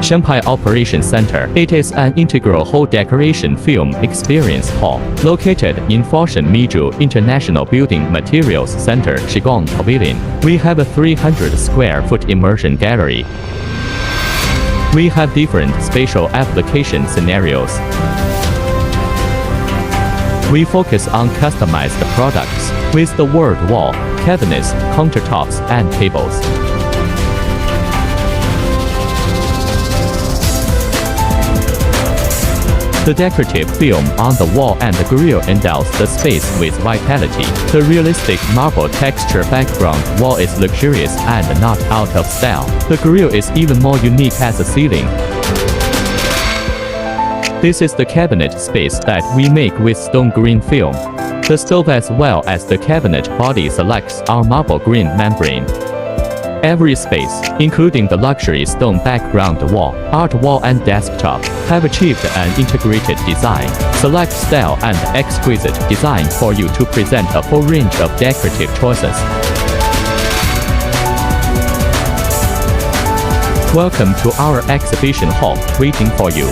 Shanghai Operations Center. It is an integral whole decoration film experience hall located in Foshan Miju International Building Materials Center, Qigong Pavilion. We have a 300 square foot immersion gallery. We have different spatial application scenarios. We focus on customized products with the word wall, cabinets, countertops, and tables. The decorative film on the wall and the grille endows the space with vitality. The realistic marble texture background wall is luxurious and not out of style. The grille is even more unique as a ceiling. This is the cabinet space that we make with stone green film. The stove as well as the cabinet body selects our marble green membrane. Every space, including the luxury stone background wall, art wall and desktop, have achieved an integrated design. Select style and exquisite design for you to present a full range of decorative choices. Welcome to our exhibition hall, waiting for you.